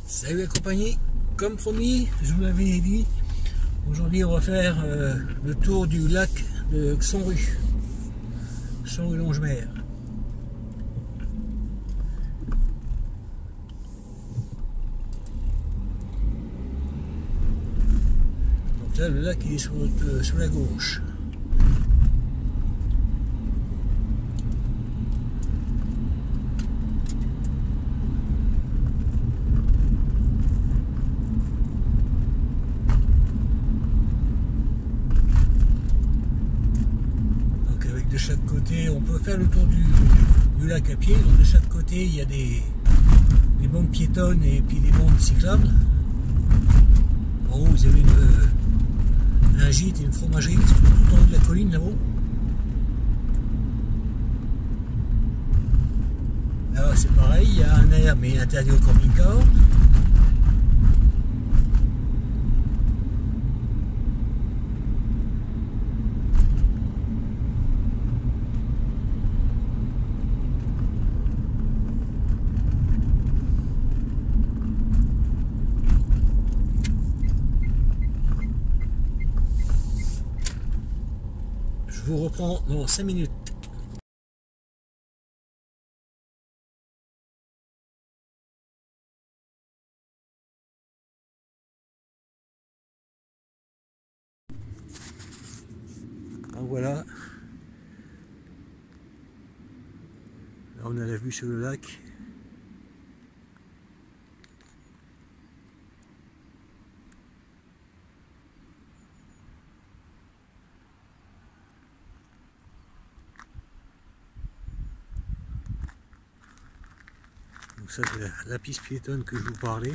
Salut la compagnie, comme promis, je vous l'avais dit, aujourd'hui on va faire le tour du lac de Xonru, Xonru-Longemer. Donc là le lac il est sur la gauche. De chaque côté, on peut faire le tour du lac à pied. Donc de chaque côté, il y a des bandes piétonnes et puis des bandes cyclables. En haut, vous avez un gîte et une fromagerie tout en haut de la colline là-haut. Là, c'est pareil, il y a un air mais interdit au camping-car. Je vous reprends dans 5 minutes. Donc voilà. Là on a la vue sur le lac. Donc ça c'est la piste piétonne que je vous parlais.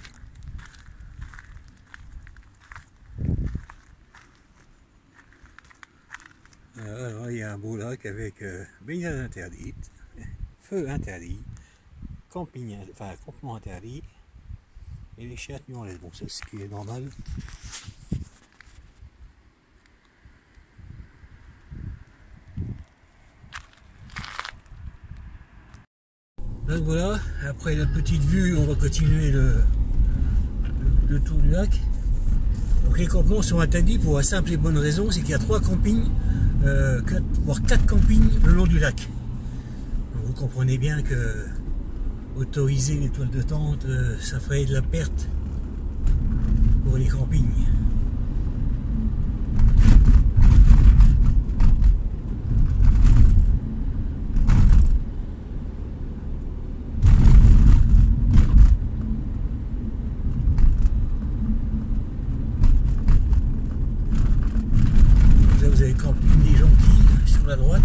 Alors il y a un beau lac avec baignade interdite, feu interdit, camping, enfin campement interdit et les chiens tenus en laisse. Bon, c'est ce qui est normal. Donc voilà, après la petite vue, on va continuer le tour du lac. Donc les campements sont interdits pour la simple et bonne raison, c'est qu'il y a 3 campings, voire 4 campings le long du lac. Donc vous comprenez bien que autoriser les toiles de tente, ça ferait de la perte pour les campings. Vous avez camping des Jonquilles sur la droite.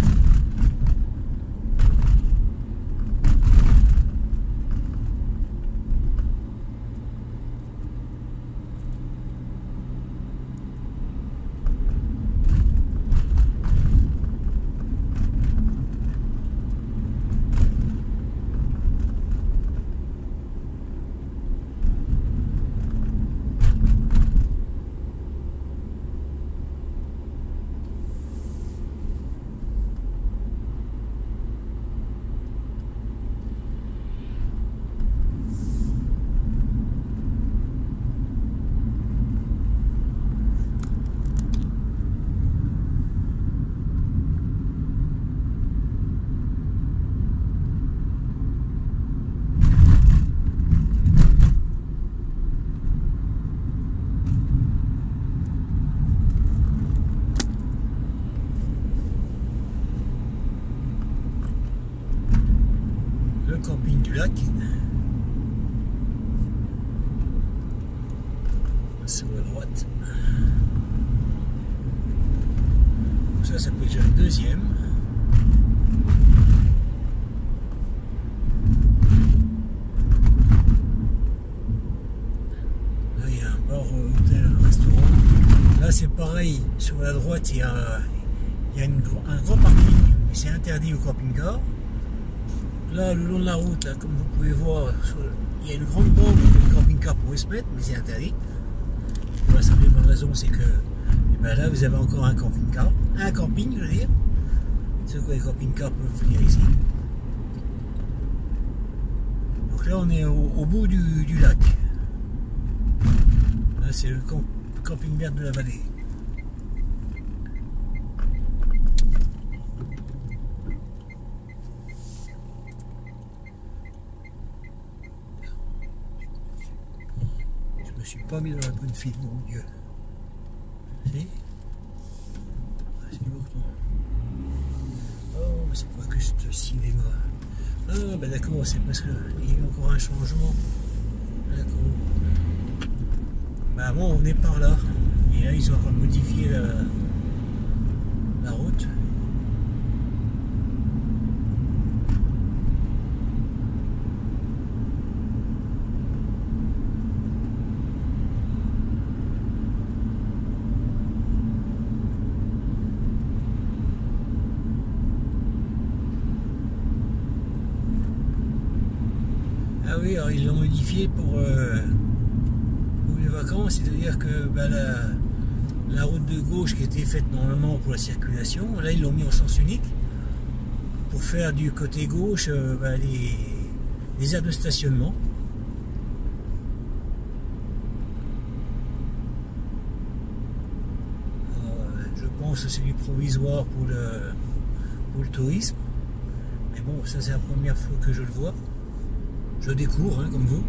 Le camping du lac sur la droite. Donc ça peut être déjà le deuxième. Là il y a un bar, hôtel, un restaurant. Là c'est pareil, sur la droite il y a un grand parking, mais c'est interdit au camping-car. Là, le long de la route, là, comme vous pouvez voir, il y a une grande bande où le camping-car pourrait se mettre, mais c'est interdit. Pour la simple et bonne raison, c'est que là, vous avez encore un camping-car, un camping, je veux dire. C'est quoi les camping-cars peuvent venir ici. Donc là, on est au bout du lac. Là, c'est le camping vert de la vallée. Je me suis pas mis dans la bonne file, mon Dieu. Si? Ah, c'est lourd. Oh, mais c'est quoi que ce cinéma? Ah, ben d'accord, c'est parce qu'il y a encore un changement. D'accord. Ben avant, on venait par là. Et là, ils ont encore modifié la route. Ah oui, alors ils l'ont modifié pour les vacances, c'est-à-dire que ben, la route de gauche qui était faite normalement pour la circulation, là ils l'ont mis en sens unique pour faire du côté gauche ben, les aires de stationnement. Je pense que c'est du provisoire pour le tourisme, mais bon, ça c'est la première fois que je le vois. Je découvre, hein, comme vous.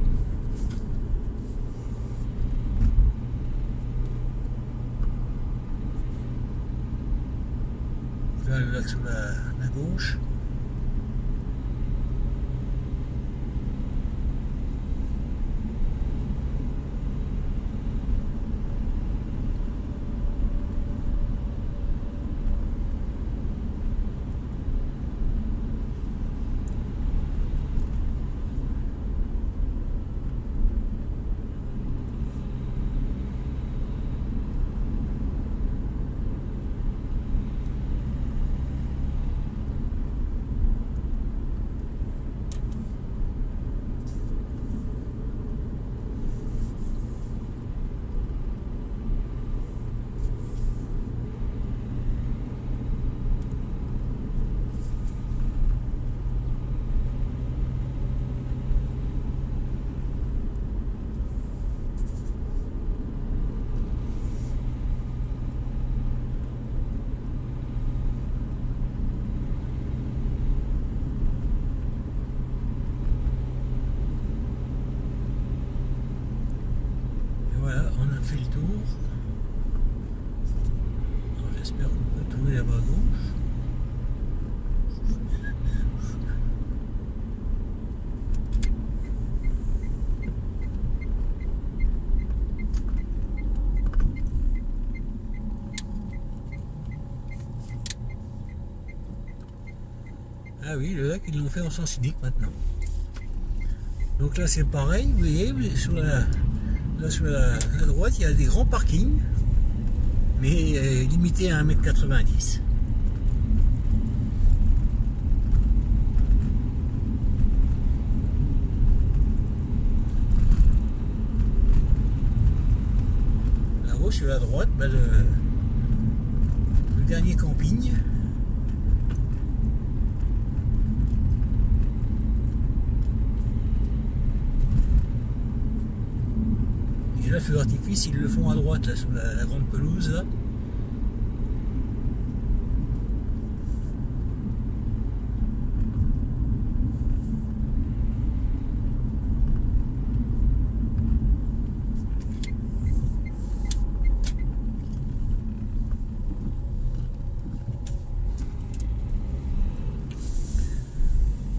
Là, le lac sur la gauche. Fait le tour. J'espère qu'on peut tourner là-bas à gauche. Ah oui, le lac, ils l'ont fait en sens unique maintenant. Donc là, c'est pareil, vous voyez, sur la droite, il y a des grands parkings, mais limités à 1,90 m. Là-haut, sur la droite, ben, le dernier camping. Et là, feu d'artifice, ils le font à droite, là, sur la grande pelouse. Là.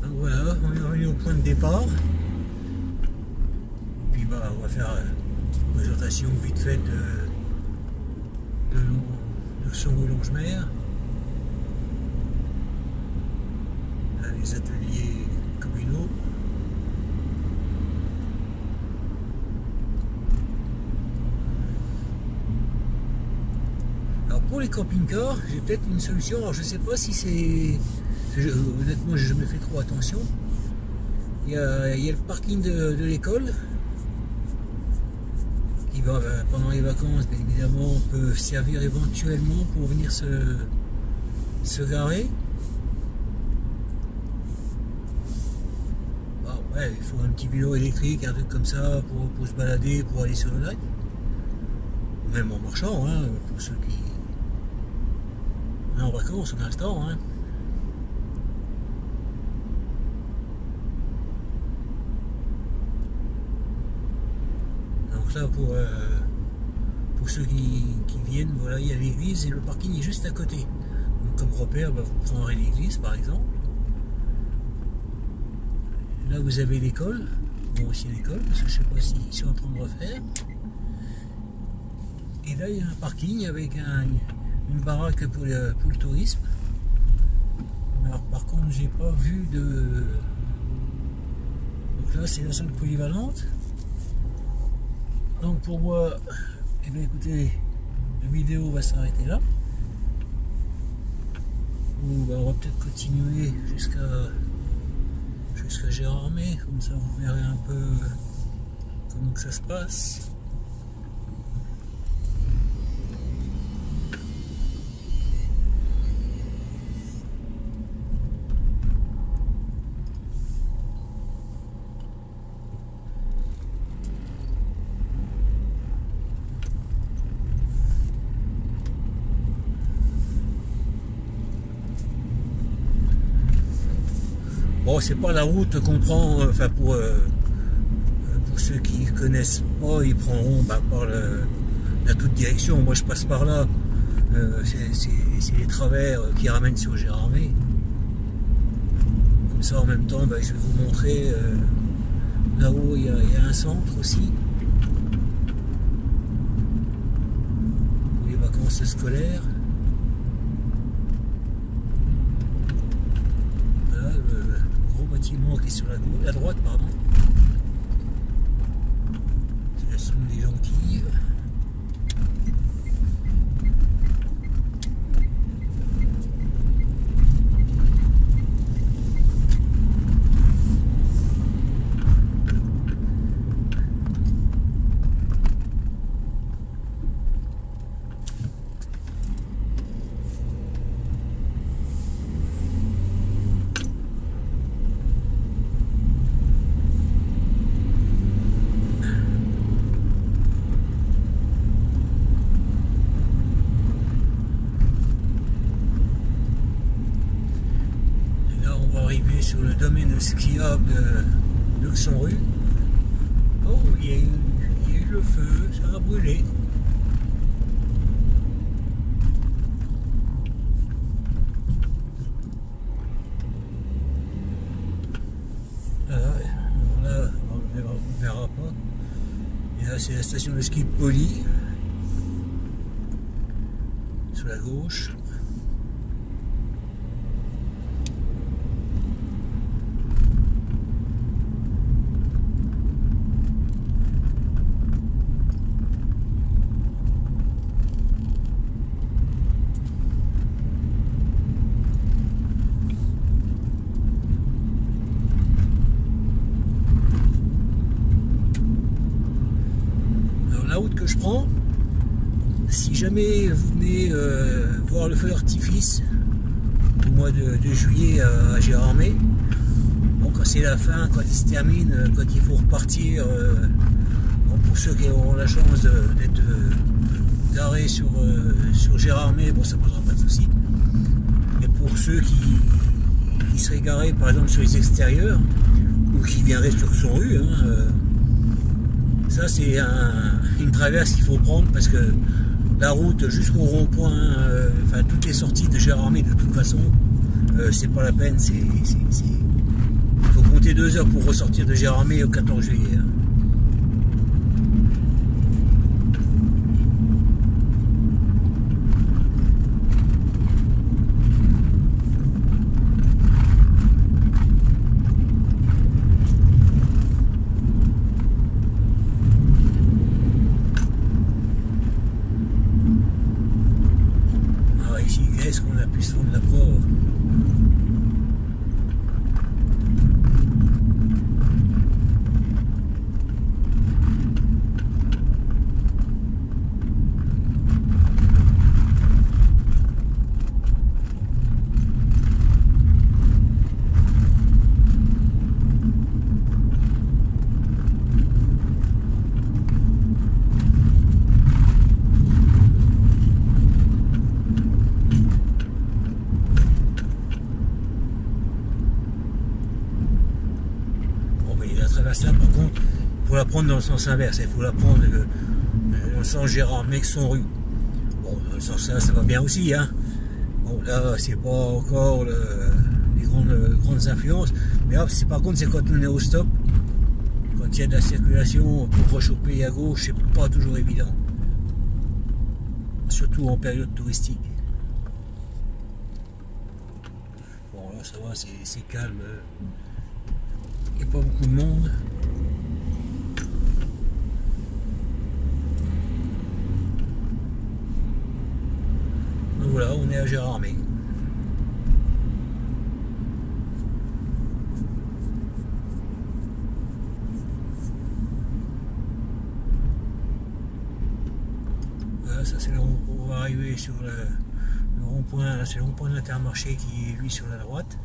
Donc voilà, on est revenu au point de départ. Puis bah, on va faire une présentation vite faite de Songo-Longemer. Les ateliers communaux. Alors pour les camping-cars, j'ai peut-être une solution. Alors je sais pas si c'est... Honnêtement, j'ai jamais fait trop attention. Il y a le parking de l'école qui va, pendant les vacances, bien évidemment, peut servir éventuellement pour venir se garer. Ouais, il faut un petit vélo électrique, un truc comme ça pour se balader, pour aller sur le lac. même en marchant, hein, pour ceux qui... On est en vacances, on a le temps. Hein. Donc là, pour ceux qui viennent, voilà, il y a l'église et le parking est juste à côté. Donc comme repère, bah, vous prendrez l'église par exemple. Là vous avez l'école, bon aussi l'école, parce que je ne sais pas s'ils sont en train de refaire. Et là il y a un parking avec une baraque pour le tourisme. Alors par contre j'ai pas vu de... Donc là c'est la salle polyvalente. Donc pour moi, eh bien écoutez, la vidéo va s'arrêter là. Ou bah, on va peut-être continuer jusqu'à Gérardmer, comme ça vous verrez un peu comment que ça se passe. Bon, c'est pas la route qu'on prend, enfin pour ceux qui connaissent pas, ils prendront bah, par la toute direction. Moi je passe par là, c'est les travers qui ramènent sur Gérardmer. Comme ça en même temps, bah, je vais vous montrer là-haut il y a un centre aussi. Pour les vacances scolaires. Bâtiment qui est sur la droite, pardon. Ce sont des lentilles. Sur le domaine skiable de Luxembourg. Oh, il y a eu le feu, ça a brûlé. Là, on ne verra pas. Et là, c'est la station de ski Poly, sur la gauche. La route que je prends, si jamais vous venez voir le feu d'artifice au mois de juillet à Gérardmer, bon, quand c'est la fin, quand il se termine, quand il faut repartir, bon, pour ceux qui auront la chance d'être garés sur Gérardmer, bon, ça ne posera pas de soucis. Mais pour ceux qui seraient garés par exemple sur les extérieurs ou qui viendraient sur son rue, hein, ça c'est une traverse qu'il faut prendre parce que la route jusqu'au rond-point, enfin toutes les sorties de Gérardmer de toute façon, c'est pas la peine, il faut compter 2 heures pour ressortir de Gérardmer au 14 juillet. Hein. Est-ce qu'on a pu se fondre la preuve? faut la prendre dans le sens inverse, il faut la prendre dans le sens Gérard Meixon-Rue. Bon, dans le sens là, ça va bien aussi, hein. Bon, là, c'est pas encore les grandes influences, mais hop, par contre, c'est quand on est au stop, quand il y a de la circulation, pour rechoper à gauche, c'est pas toujours évident. Surtout en période touristique. Bon, là, ça va, c'est calme. Il n'y a pas beaucoup de monde. Donc voilà, on est à Gérardmer. Voilà, ça c'est on va arriver sur le rond-point, c'est le rond-point de l'Intermarché qui est lui sur la droite.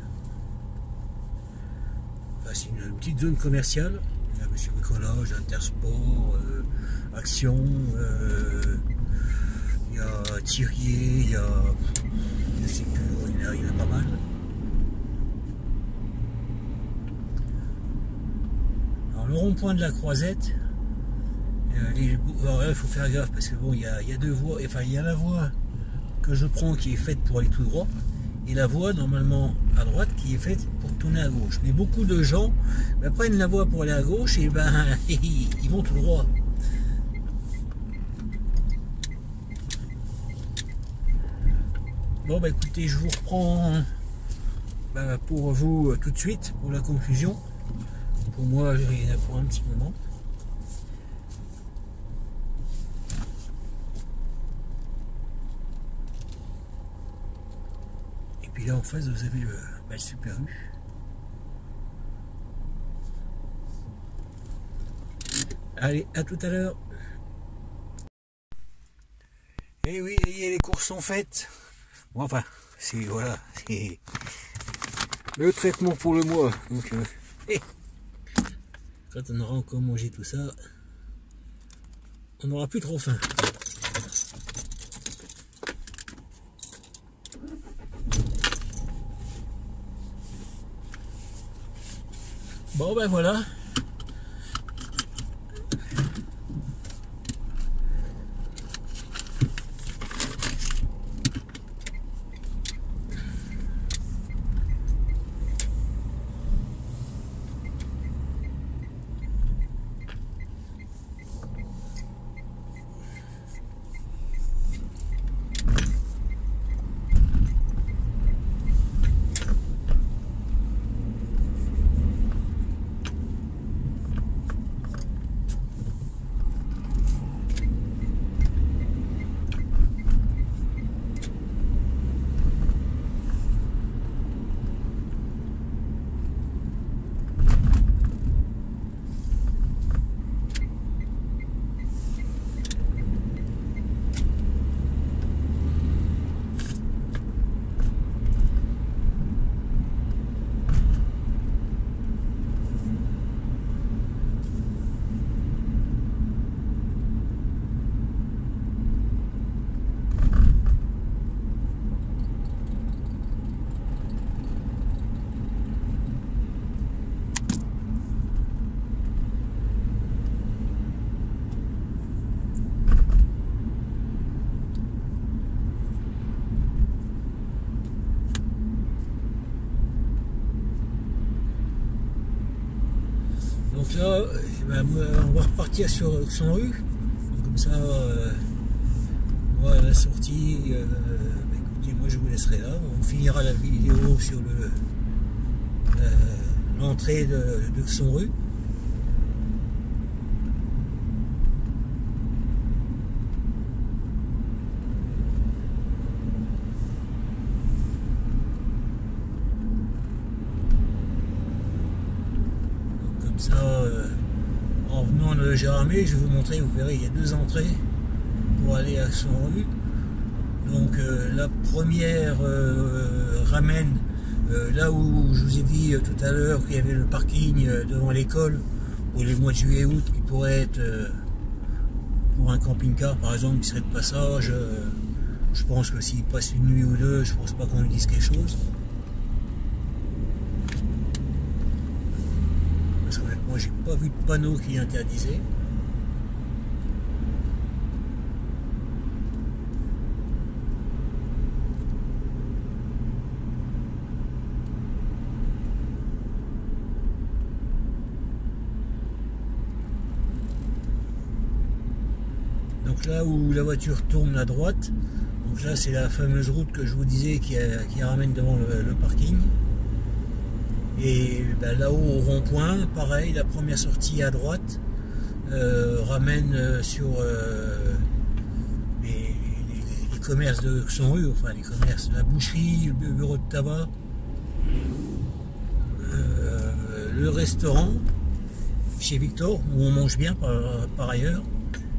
Enfin, c'est une petite zone commerciale. Il y a Monsieur Bricolage, Intersport, Action, il y a Thirier, il y a, je sais plus, il y en a pas mal. Alors le rond-point de la Croisette, alors là, il faut faire gaffe parce que bon, il y a deux voies, enfin il y a la voie que je prends qui est faite pour aller tout droit et la voie normalement à droite qui est faite pour tourner à gauche. Mais beaucoup de gens prennent la voie pour aller à gauche et ben ils vont tout droit. Bon bah écoutez, je vous reprends pour vous tout de suite pour la conclusion. Pour moi, il y en a pour un petit moment. Et puis là en face vous avez le Super U. Allez, à tout à l'heure. Et oui, les courses sont faites. Bon, enfin, c'est voilà, c'est le traitement pour le mois. Donc, quand on aura encore mangé tout ça, on n'aura plus trop faim. Bon ben voilà. Donc là, on va repartir sur son rue. Comme ça, voilà la sortie. Écoutez, moi je vous laisserai là. On finira la vidéo sur l'entrée de son rue. Ça, en venant de Gérardmer, je vais vous montrer, vous verrez, il y a deux entrées pour aller à son rue. Donc la première ramène là où je vous ai dit tout à l'heure qu'il y avait le parking devant l'école pour les mois de juillet-août qui pourrait être pour un camping-car par exemple qui serait de passage. Je pense que s'il passe une nuit ou deux, je pense pas qu'on lui dise quelque chose. moi j'ai pas vu de panneau qui interdisait. Donc là où la voiture tourne à droite, donc là c'est la fameuse route que je vous disais qui ramène devant le parking. Et ben, là-haut au rond-point, pareil, la première sortie à droite ramène sur les commerces de Xonru, enfin les commerces, la boucherie, le bureau de tabac, le restaurant chez Victor, où on mange bien par ailleurs.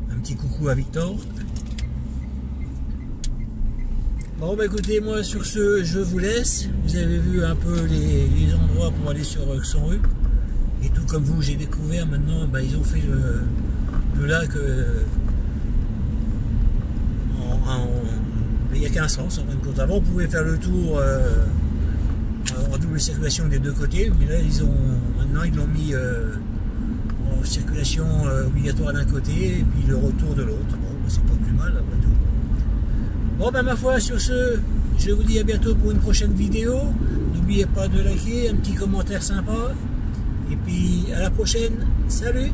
Un petit coucou à Victor. Bon bah écoutez, moi sur ce je vous laisse. Vous avez vu un peu les endroits pour aller sur Xonru. Et tout comme vous, j'ai découvert maintenant, bah, ils ont fait le lac il n'y a qu'un sens en fin de compte. Avant on pouvait faire le tour en double circulation des deux côtés, mais là maintenant ils l'ont mis en circulation obligatoire d'un côté et puis le retour de l'autre. Bon, bah, c'est pas plus mal après tout. Bon ben ma foi, sur ce, je vous dis à bientôt pour une prochaine vidéo. N'oubliez pas de liker, un petit commentaire sympa. Et puis à la prochaine. Salut!